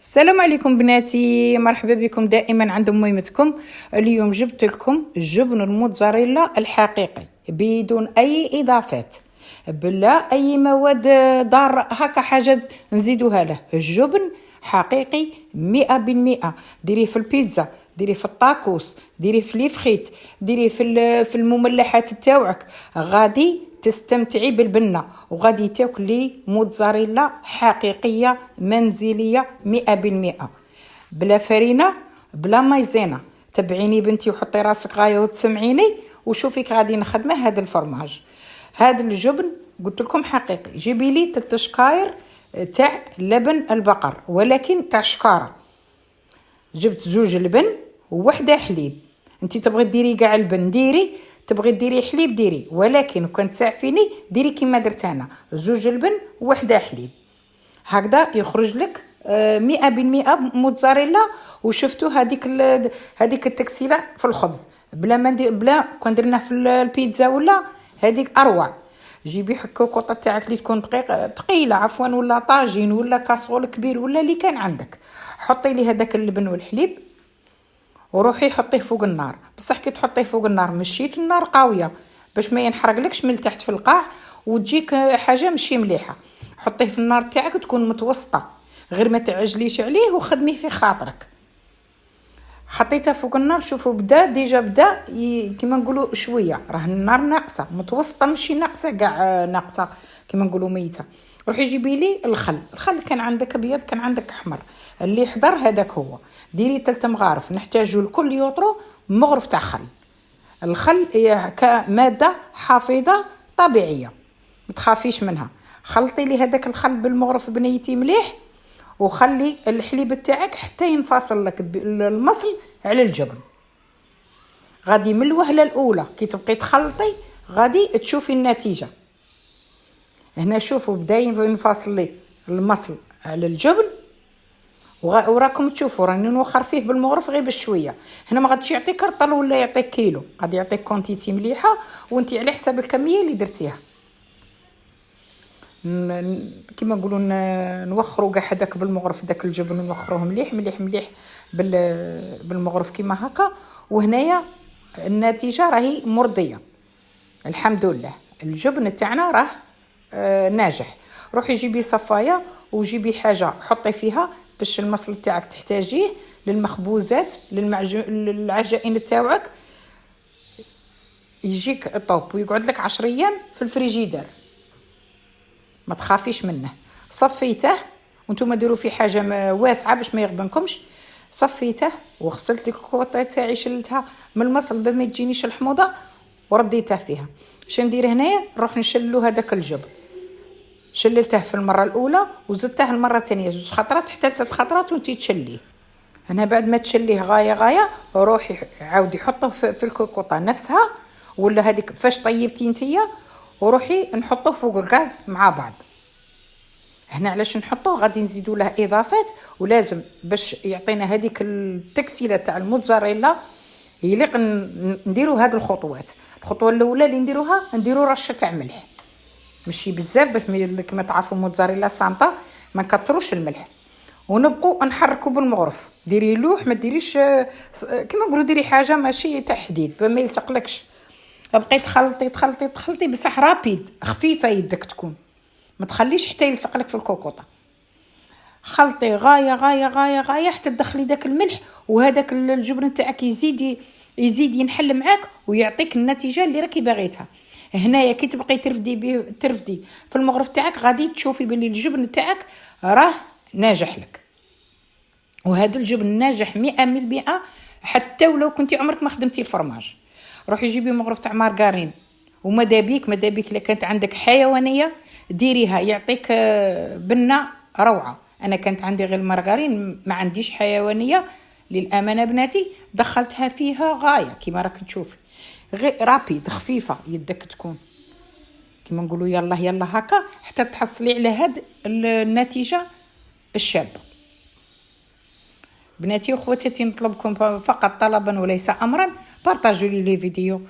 السلام عليكم بناتي، مرحبا بكم دائما عند ميمتكم. اليوم جبت لكم الجبن الموتزاريلا الحقيقي بدون اي اضافات، بلا اي مواد ضاره، هكا حاجه نزيدوها له. الجبن حقيقي 100%. ديريه في البيتزا، ديريه في الطاكوس، ديريه في ليفخيت، ديريه في المملحات تاوعك، غادي تستمتعي بالبنة وغادي تاكلي موتزاريلا حقيقية منزلية 100%، بلا فرينة بلا مايزينا. تبعيني بنتي وحطي راسك غاية وتسمعيني وشوفيك غادي نخدمه هذا الفرماج. هذا الجبن قلت لكم حقيقي. جيبي لي 3 شكاير تاع لبن البقر، ولكن تاع شكارة. جبت 2 لبن ووحدة حليب. انتي تبغي ديري كاع البن ديري، تبغي ديري حليب ديري، ولكن كان تسعفيني ديري كيما درت انا، 2 لبن ووحدة حليب. هكذا يخرج لك 100% موتزاريلا. وشفتوا هذيك التكسيله في الخبز بلا ما بلا كون درناه في البيتزا ولا هذيك اروع. جيبي الكوكوطه تاعك اللي تكون ثقيله عفوا، ولا طاجين ولا كاسرول كبير ولا اللي كان عندك، حطي لي هذاك اللبن والحليب وروحي حطيه فوق النار. بصح كي تحطيه فوق النار مشيت النار قويه باش ما ينحرقلكش من تحت في القاع وتجيك حاجه مشي مليحه. حطيه في النار تاعك تكون متوسطه، غير ما تعجليش عليه وخدميه في خاطرك. حطيته فوق النار، شوفوا بدا كيما نقولوا شويه، راه النار ناقصه متوسطه ماشي ناقصه كاع ناقصه كيما نقولوا ميته. روحي جيبي لي الخل كان عندك ابيض كان عندك احمر، اللي حضر هذاك هو. ديري 3 مغارف، نحتاجوا لكل يوطرو مغرف تاع خل. الخل كماده حافظه طبيعيه ما تخافيش منها. خلطي لي هذاك الخل بالمغرف بنيتي مليح، وخلي الحليب تاعك حتى ينفصل لك المصل على الجبن. غادي من الوهله الاولى كي تبقي تخلطي غادي تشوفي النتيجه. هنا شوفوا بدا ينفصل لي المصل على الجبن، وراكم تشوفوا راني نوخر فيه بالمغرف غير بشويه. هنا ما غاديش يعطيك رطل ولا يعطيك كيلو، غادي يعطيك كونتيتي مليحه وانت على حساب الكميه اللي درتيها. كيما نقولوا نوخروا كاع هذاك بالمغرف، داك الجبن نوخروه مليح مليح مليح بالمغرف كيما هكا. وهنايا النتيجه راهي مرضيه الحمد لله. الجبن تاعنا راه ناجح. روحي جيبي صفايه وجيبي حاجه حطي فيها باش المصل تاعك تحتاجيه للمخبوزات للعجائن تاعك يجيك طوب ويقعد لك 10 ايام في الفريجيدر، ما تخافيش منه. صفيته وانتم ديروا في حاجه واسعه باش ما يغبنكمش. صفيته وغسلت الكوطه تاعي شلتها من المصل بما تجينيش الحموضه ورديته فيها. شنو ندير هنايا؟ نروح نشلو هذاك الجبن. شللته في المره الاولى وزدته المره الثانيه 2 خطرات حتى 3 خطرات وانتي تشليه. هنا بعد ما تشليه غايه روحي عاودي حطه في الكوكوطه نفسها ولا هذيك فاش طيبتي نتيا، وروحي نحطوه فوق الغاز مع بعض. هنا علاش نحطوه؟ غادي نزيدوا له اضافات، ولازم باش يعطينا هذيك التكسيله تاع الموتزاريلا يليق نديروا هذه الخطوات. الخطوه الاولى اللي نديروا رشه تاع ملح، ماشي بزاف باش كما تعرفوا الموتزاريلا صامته ما نكثروش الملح. ونبقوا نحركوا بالمغرف. ديري لوح، ما ديريش كما نقولوا ديري حاجه ماشي تاع حديد ما يلصقلكش. بقيت تخلطي بصح رابيد، خفيفه يدك تكون، ما تخليش حتى يلصق لك في الكوكوطه. خلطي غايه حتى تدخلي داك الملح وهذاك الجبن تاعك يزيد ينحل معاك ويعطيك النتيجه اللي راكي باغيتها. هنايا كي تبقي ترفدي في المغرف تاعك غادي تشوفي باللي الجبن تاعك راه ناجح لك. وهذا الجبن ناجح 100%، حتى ولو كنتي عمرك ما خدمتي الفرماج. روحي جيبي مغرف تاع مارغرين ومدابيك الا كانت عندك حيوانيه ديريها، يعطيك بنه روعه. انا كانت عندي غير المارغرين ما عنديش حيوانيه للامانه بناتي، دخلتها فيها غايه كيما راك تشوفي، غير رابيد خفيفه يدك تكون كيما نقولوا يلا هكا حتى تحصلي على هاد النتيجه الشابه. بناتي واخواتاتي نطلبكم فقط طلبا وليس امرا، بارطاجوا لي فيديو،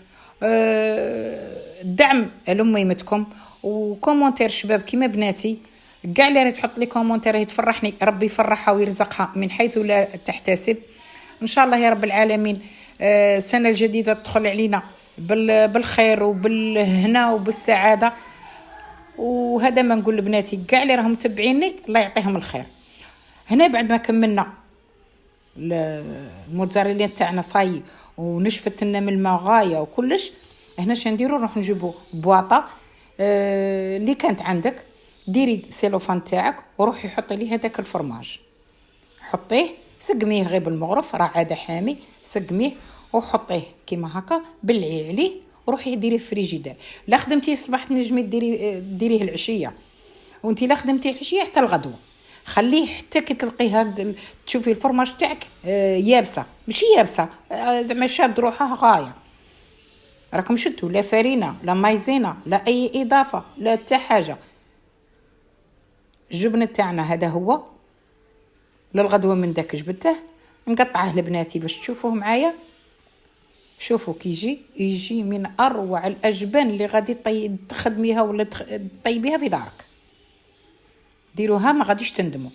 دعم لميمتكم وكومونتير شباب كيما بناتي. كاع اللي راهي تحط لي كومونتير راهي تفرحني، ربي يفرحها ويرزقها من حيث لا تحتسب ان شاء الله يا رب العالمين. السنه الجديده تدخل علينا بالخير وبالهنا وبالسعاده. وهذا ما نقول لبناتي كاع اللي راهم متبعيني الله يعطيهم الخير. هنا بعد ما كملنا الموتزاريلا تاعنا صاي ونشفت لنا من الماء غايه وكلش، هنا اش نديرو نروح نجيبو بواطه اللي كانت عندك، ديري سيلوفان تاعك وروحي حطي ليه هذاك الفرماج، حطيه سقميه غير بالمغرف راه عاده حامي، سقميه وحطيه كيما هكا بلعي عليه وروحي ديريه في فريجيدير. لا خدمتيه الصباح تنجمي ديريه العشيه، وانتي لا خدمتيه العشيه حتى الغدوه، خليه حتى كي تلقيها تشوفي الفرماج تاعك يابسه، ماشي يابسه زعما شاد روحها غايه. راكم شتو لا فرينه لا مايزينا لا اي اضافه لا حتى حاجه. الجبن تاعنا هذا هو للغدوه، من داك جبته نقطعه لبناتي باش تشوفوه معايا. شوفوا كي يجي من اروع الاجبان اللي غادي تخدميها ولا طيبيها في دارك، ديروها ما غاديش تندموا.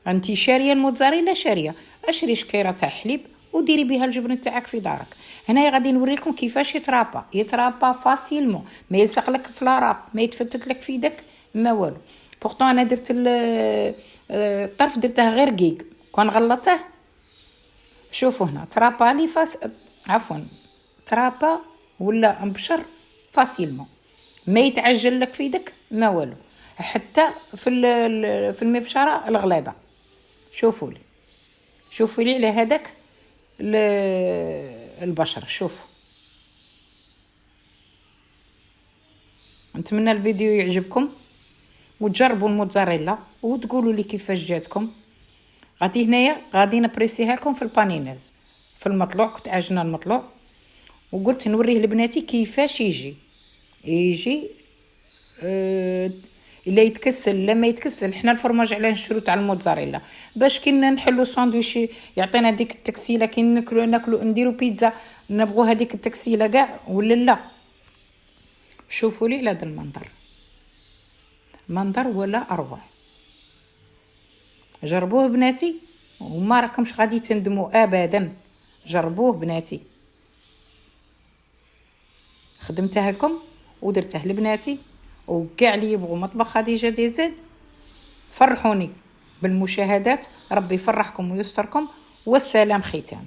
انتي شاريه الموتزاريلا شاريه، اشري شكيره تاع حليب وديري بها الجبن تاعك في دارك. هنا غادي نوري لكم كيفاش يترابا فاسيلمون، ما يلصق لك في لاراب، ما يتفتت لك في يدك ما والو. بورطون انا درت الطرف درته غير رقيق، كون غلطته شوفوا هنا ترابا لي ترابا ولا مبشر فاسيلمون، ما يتعجل لك في يدك ما والو، حتى في المبشره الغليظه. شوفوا لي على هذاك البشر. شوفوا، نتمنى الفيديو يعجبكم وتجربوا الموتزاريلا وتقولوا لي كيفاش جاتكم. هنايا غادي نبريسيها لكم في البانينيز في المطلوع، كنت عجنه المطلوع وقلت نوريه لبناتي كيفاش يجي الا يتكسل لا ما يتكسل. حنا الفرماج على نشرو تاع الموتزاريلا باش كي نحلو ساندويتش يعطينا ديك التكسيله، كي ناكلو نديرو بيتزا نبغوا هذيك التكسيله كاع ولا لا. شوفوا لي على هذا المنظر ولا اروع. جربوه بناتي وما راكمش غادي تندموا ابدا. جربوه بناتي، خدمتها لكم ودرته لبناتي وكاع اللي يبغوا مطبخ خديجه دي زيد. فرحوني بالمشاهدات، ربي يفرحكم ويستركم، والسلام ختام.